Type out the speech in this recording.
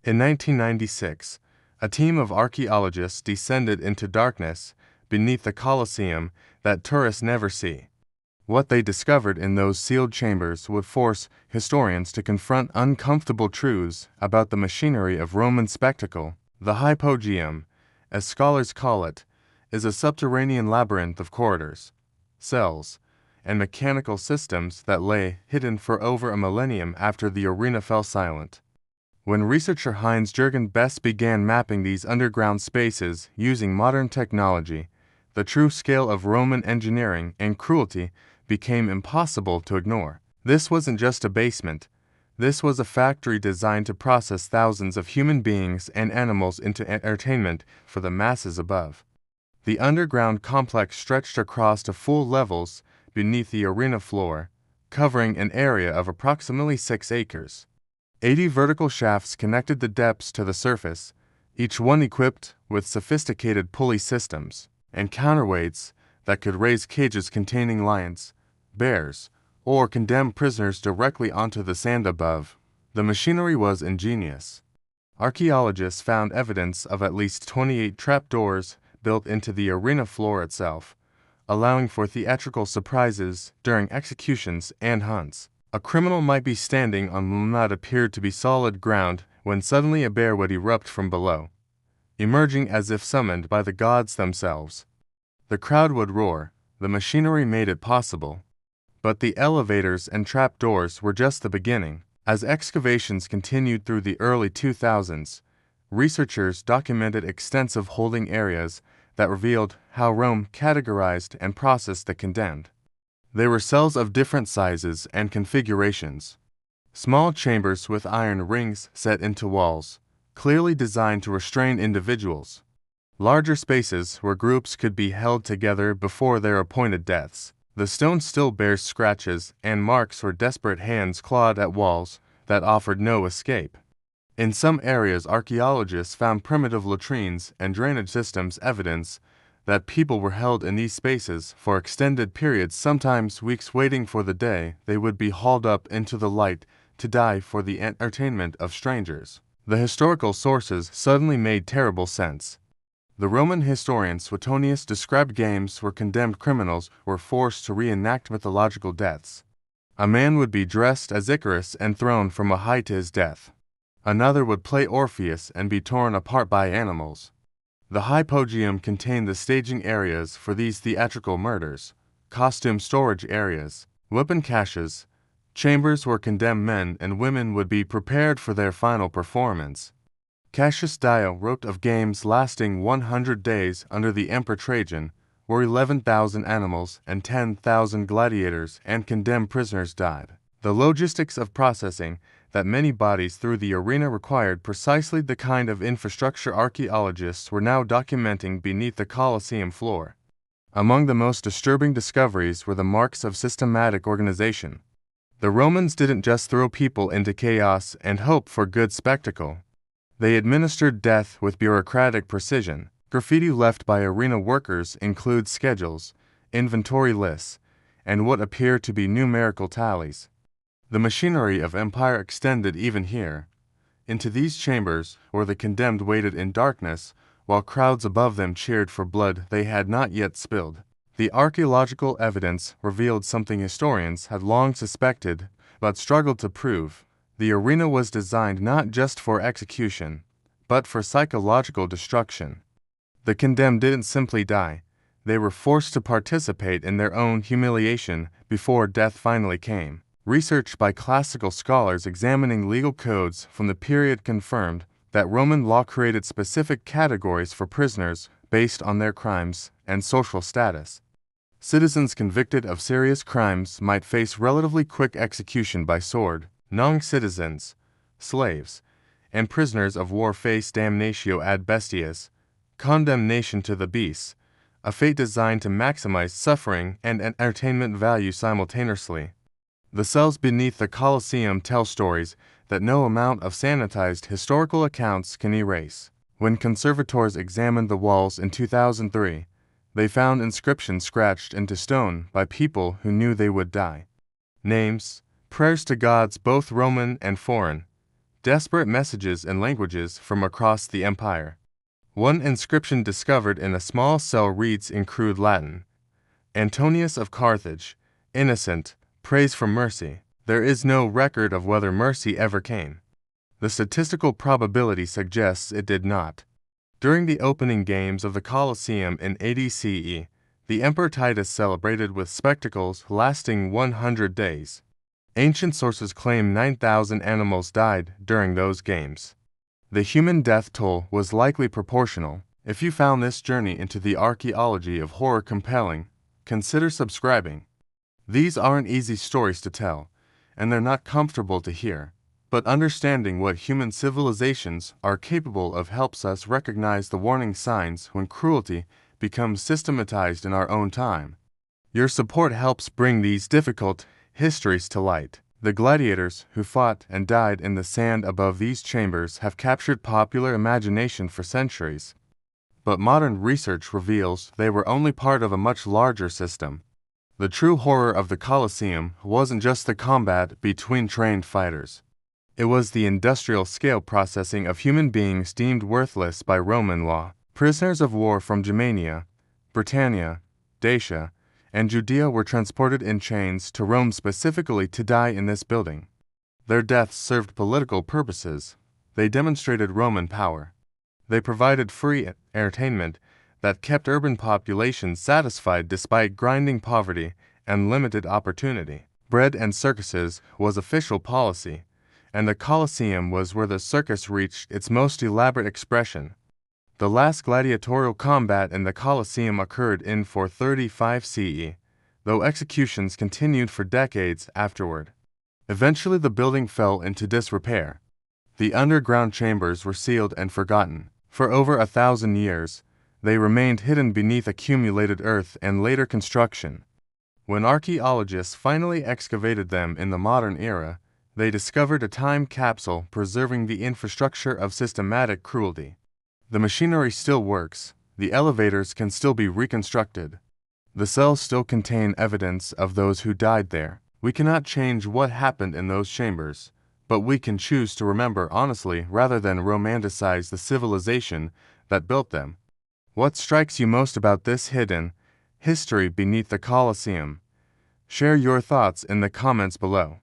In 1996, a team of archaeologists descended into darkness beneath the Colosseum that tourists never see. What they discovered in those sealed chambers would force historians to confront uncomfortable truths about the machinery of Roman spectacle. The hypogeum, as scholars call it, is a subterranean labyrinth of corridors, cells, and mechanical systems that lay hidden for over a millennium after the arena fell silent. When researcher Heinz-Jürgen Best began mapping these underground spaces using modern technology, the true scale of Roman engineering and cruelty became impossible to ignore. This wasn't just a basement. This was a factory designed to process thousands of human beings and animals into entertainment for the masses above. The underground complex stretched across to full levels beneath the arena floor, covering an area of approximately 6 acres. 80 vertical shafts connected the depths to the surface, each one equipped with sophisticated pulley systems and counterweights that could raise cages containing lions, bears, or condemned prisoners directly onto the sand above. The machinery was ingenious. Archaeologists found evidence of at least 28 trapdoors built into the arena floor itself, allowing for theatrical surprises during executions and hunts. A criminal might be standing on what appeared to be solid ground when suddenly a bear would erupt from below, emerging as if summoned by the gods themselves. The crowd would roar. The machinery made it possible. But the elevators and trapdoors were just the beginning. As excavations continued through the early 2000s, researchers documented extensive holding areas that revealed how Rome categorized and processed the condemned. They were cells of different sizes and configurations. Small chambers with iron rings set into walls, clearly designed to restrain individuals. Larger spaces where groups could be held together before their appointed deaths. The stone still bears scratches and marks where desperate hands clawed at walls that offered no escape. In some areas, archaeologists found primitive latrines and drainage systems, evidence that people were held in these spaces for extended periods, sometimes weeks, waiting for the day they would be hauled up into the light to die for the entertainment of strangers. The historical sources suddenly made terrible sense. The Roman historian Suetonius described games where condemned criminals were forced to reenact mythological deaths. A man would be dressed as Icarus and thrown from a height to his death. Another would play Orpheus and be torn apart by animals. The hypogeum contained the staging areas for these theatrical murders, costume storage areas, weapon caches, chambers where condemned men and women would be prepared for their final performance. Cassius Dio wrote of games lasting 100 days under the Emperor Trajan, where 11,000 animals and 10,000 gladiators and condemned prisoners died. The logistics of processing that many bodies through the arena required precisely the kind of infrastructure archaeologists were now documenting beneath the Colosseum floor. Among the most disturbing discoveries were the marks of systematic organization. The Romans didn't just throw people into chaos and hope for good spectacle. They administered death with bureaucratic precision. Graffiti left by arena workers includes schedules, inventory lists, and what appear to be numerical tallies. The machinery of empire extended even here, into these chambers where the condemned waited in darkness while crowds above them cheered for blood they had not yet spilled. The archaeological evidence revealed something historians had long suspected but struggled to prove. The arena was designed not just for execution, but for psychological destruction. The condemned didn't simply die. They were forced to participate in their own humiliation before death finally came. Research by classical scholars examining legal codes from the period confirmed that Roman law created specific categories for prisoners based on their crimes and social status. Citizens convicted of serious crimes might face relatively quick execution by sword. Non-citizens, slaves, and prisoners of war faced damnatio ad bestias, condemnation to the beasts, a fate designed to maximize suffering and entertainment value simultaneously. The cells beneath the Colosseum tell stories that no amount of sanitized historical accounts can erase. When conservators examined the walls in 2003, they found inscriptions scratched into stone by people who knew they would die. Names, prayers to gods both Roman and foreign, desperate messages in languages from across the empire. One inscription discovered in a small cell reads in crude Latin, Antonius of Carthage, innocent, prays for mercy. There is no record of whether mercy ever came. The statistical probability suggests it did not. During the opening games of the Colosseum in 80 CE, the Emperor Titus celebrated with spectacles lasting 100 days. Ancient sources claim 9,000 animals died during those games. The human death toll was likely proportional. If you found this journey into the archaeology of horror compelling, consider subscribing. These aren't easy stories to tell, and they're not comfortable to hear, but understanding what human civilizations are capable of helps us recognize the warning signs when cruelty becomes systematized in our own time. Your support helps bring these difficult histories to light. The gladiators who fought and died in the sand above these chambers have captured popular imagination for centuries. But modern research reveals they were only part of a much larger system. The true horror of the Colosseum wasn't just the combat between trained fighters. It was the industrial-scale processing of human beings deemed worthless by Roman law. Prisoners of war from Germania, Britannia, Dacia, and Judea were transported in chains to Rome specifically to die in this building. Their deaths served political purposes. They demonstrated Roman power. They provided free entertainment that kept urban populations satisfied despite grinding poverty and limited opportunity. Bread and circuses was official policy, and the Colosseum was where the circus reached its most elaborate expression. The last gladiatorial combat in the Colosseum occurred in 435 CE, though executions continued for decades afterward. Eventually the building fell into disrepair. The underground chambers were sealed and forgotten. For over 1,000 years, they remained hidden beneath accumulated earth and later construction. When archaeologists finally excavated them in the modern era, they discovered a time capsule preserving the infrastructure of systematic cruelty. The machinery still works, the elevators can still be reconstructed. The cells still contain evidence of those who died there. We cannot change what happened in those chambers, but we can choose to remember honestly rather than romanticize the civilization that built them. What strikes you most about this hidden history beneath the Colosseum? Share your thoughts in the comments below.